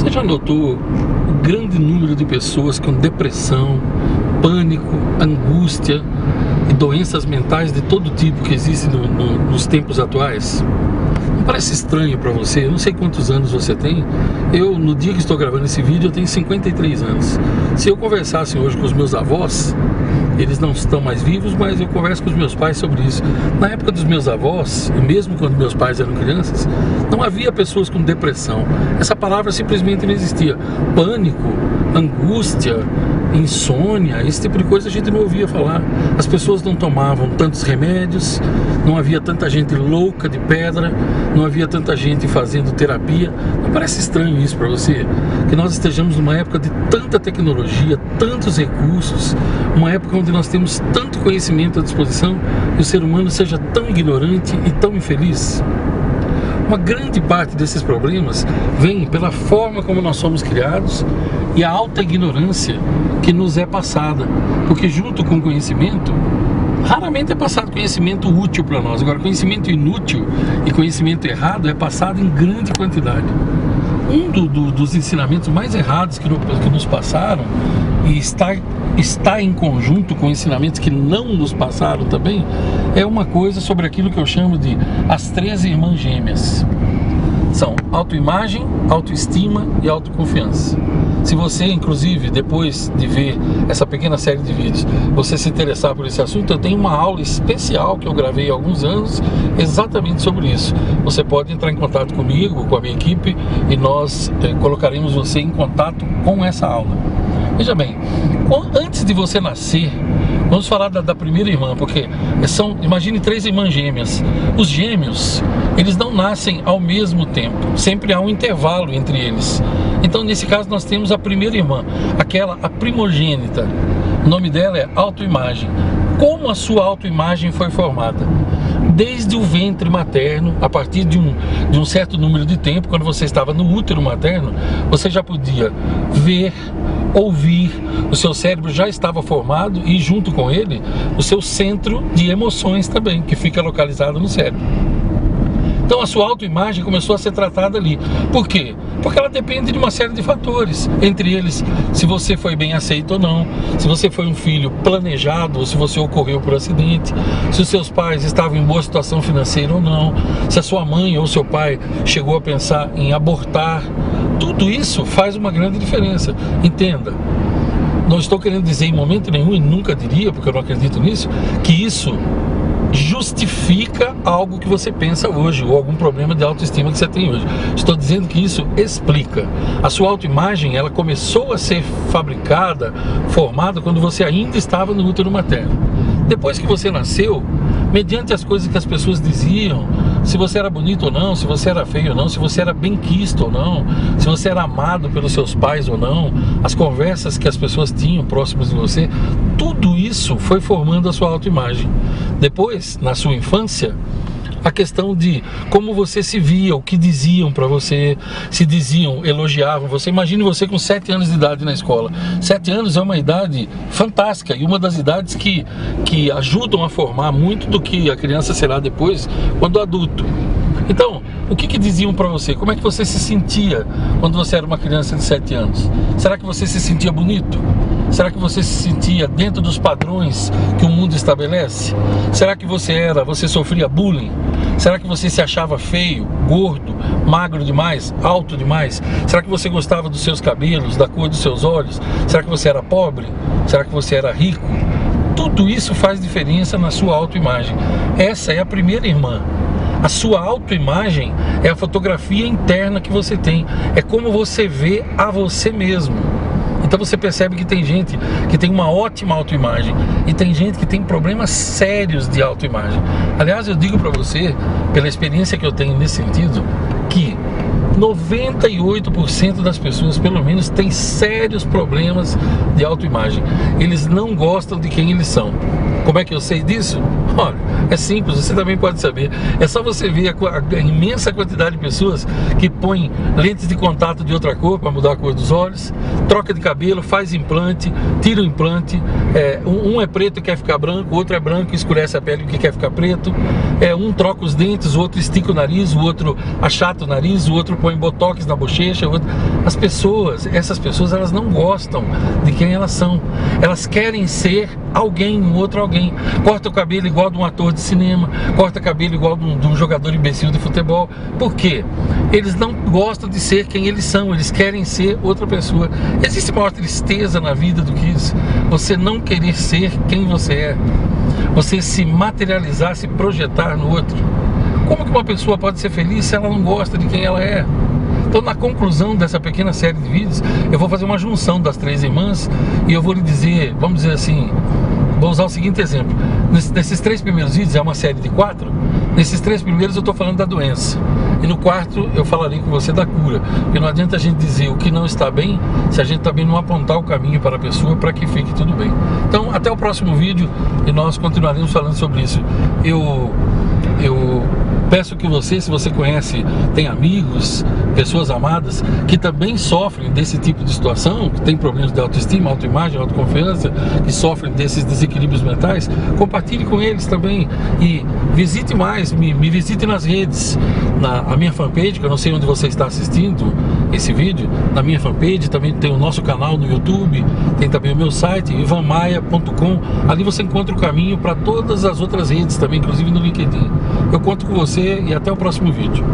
Você já notou o grande número de pessoas com depressão, pânico, angústia e doenças mentais de todo tipo que existem nos tempos atuais? Não parece estranho para você? Eu não sei quantos anos você tem. Eu, no dia que estou gravando esse vídeo, eu tenho 53 anos. Se eu conversasse hoje com os meus avós, eles não estão mais vivos, mas eu converso com os meus pais sobre isso. Na época dos meus avós, e mesmo quando meus pais eram crianças, não havia pessoas com depressão. Essa palavra simplesmente não existia. Pânico, angústia, insônia, esse tipo de coisa a gente não ouvia falar. As pessoas não tomavam tantos remédios, não havia tanta gente louca de pedra, não havia tanta gente fazendo terapia. Não parece estranho isso para você? Que nós estejamos numa época de tanta tecnologia, tantos recursos, uma época onde nós temos tanto conhecimento à disposição e o ser humano seja tão ignorante e tão infeliz? Uma grande parte desses problemas vem pela forma como nós somos criados e a alta ignorância que nos é passada, porque junto com o conhecimento, raramente é passado conhecimento útil para nós. Agora, conhecimento inútil e conhecimento errado é passado em grande quantidade. Um dos ensinamentos mais errados que nos passaram, e está em conjunto com ensinamentos que não nos passaram também, é uma coisa sobre aquilo que eu chamo de as 3 irmãs gêmeas. São autoimagem, autoestima e autoconfiança. Se você, inclusive, depois de ver essa pequena série de vídeos, você se interessar por esse assunto, eu tenho uma aula especial que eu gravei há alguns anos exatamente sobre isso. Você pode entrar em contato comigo, com a minha equipe, e nós colocaremos você em contato com essa aula. Veja bem, antes de você nascer, vamos falar da primeira irmã, porque imagine 3 irmãs gêmeas. Os gêmeos, eles não nascem ao mesmo tempo, sempre há um intervalo entre eles. Então, nesse caso, nós temos a primeira irmã, a primogênita. O nome dela é autoimagem. Como a sua autoimagem foi formada? Desde o ventre materno, a partir de um certo número de tempo, quando você estava no útero materno, você já podia ver, ouvir, o seu cérebro já estava formado e junto com ele, o seu centro de emoções também, que fica localizado no cérebro. Então a sua autoimagem começou a ser tratada ali. Por quê? Porque ela depende de uma série de fatores, entre eles, se você foi bem aceito ou não, se você foi um filho planejado ou se você ocorreu por acidente, se os seus pais estavam em boa situação financeira ou não, se a sua mãe ou seu pai chegou a pensar em abortar. Tudo isso faz uma grande diferença. Entenda, não estou querendo dizer em momento nenhum, e nunca diria, porque eu não acredito nisso, que isso justifica algo que você pensa hoje ou algum problema de autoestima que você tem hoje. Estou dizendo que isso explica. A sua autoimagem, ela começou a ser fabricada, formada quando você ainda estava no útero materno. Depois que você nasceu, mediante as coisas que as pessoas diziam, se você era bonito ou não, se você era feio ou não, se você era bem-quisto ou não, se você era amado pelos seus pais ou não, as conversas que as pessoas tinham próximas de você, tudo isso foi formando a sua autoimagem. Depois, na sua infância, a questão de como você se via, o que diziam para você, se diziam, elogiavam você. Imagine você com 7 anos de idade na escola. 7 anos é uma idade fantástica e uma das idades que ajudam a formar muito do que a criança será depois, quando adulto. Então, o que diziam para você? Como é que você se sentia quando você era uma criança de 7 anos? Será que você se sentia bonito? Será que você se sentia dentro dos padrões que o mundo estabelece? Será que você sofria bullying? Será que você se achava feio, gordo, magro demais, alto demais? Será que você gostava dos seus cabelos, da cor dos seus olhos? Será que você era pobre? Será que você era rico? Tudo isso faz diferença na sua autoimagem. Essa é a primeira irmã. A sua autoimagem é a fotografia interna que você tem. É como você vê a você mesmo. Então você percebe que tem gente que tem uma ótima autoimagem e tem gente que tem problemas sérios de autoimagem. Aliás, eu digo para você, pela experiência que eu tenho nesse sentido, que 98% das pessoas, pelo menos, têm sérios problemas de autoimagem. Eles não gostam de quem eles são. Como é que eu sei disso? Olha, é simples, você também pode saber. É só você ver a imensa quantidade de pessoas que põem lentes de contato de outra cor para mudar a cor dos olhos, troca de cabelo, faz implante, tira o implante. Um é preto e quer ficar branco, o outro é branco e escurece a pele e quer ficar preto. Um troca os dentes, o outro estica o nariz, o outro achata o nariz, o outro põe botox na bochecha. Essas pessoas, elas não gostam de quem elas são. Elas querem ser alguém, um outro alguém. Corta o cabelo igual de um ator de cinema, corta o cabelo igual de um jogador imbecil de futebol. Por quê? Eles não gostam de ser quem eles são, eles querem ser outra pessoa. Existe maior tristeza na vida do que isso? Você não querer ser quem você é, você se materializar, se projetar no outro. Como que uma pessoa pode ser feliz se ela não gosta de quem ela é? Então, na conclusão dessa pequena série de vídeos, eu vou fazer uma junção das três irmãs e eu vou lhe dizer, vamos dizer assim, vou usar o seguinte exemplo. Nesses 3 primeiros vídeos, é uma série de 4, nesses 3 primeiros eu estou falando da doença. E no quarto eu falarei com você da cura. Porque não adianta a gente dizer o que não está bem, se a gente também não apontar o caminho para a pessoa para que fique tudo bem. Então, até o próximo vídeo e nós continuaremos falando sobre isso. Eu peço que você, se você conhece, tem amigos, pessoas amadas que também sofrem desse tipo de situação, que tem problemas de autoestima, autoimagem, autoconfiança, que sofrem desses desequilíbrios mentais, compartilhe com eles também e visite mais, me visite nas redes, a minha fanpage, que eu não sei onde você está assistindo esse vídeo, na minha fanpage, também tem o nosso canal no YouTube, tem também o meu site, ivanmaia.com, ali você encontra o caminho para todas as outras redes também, inclusive no LinkedIn. Eu conto com você e até o próximo vídeo.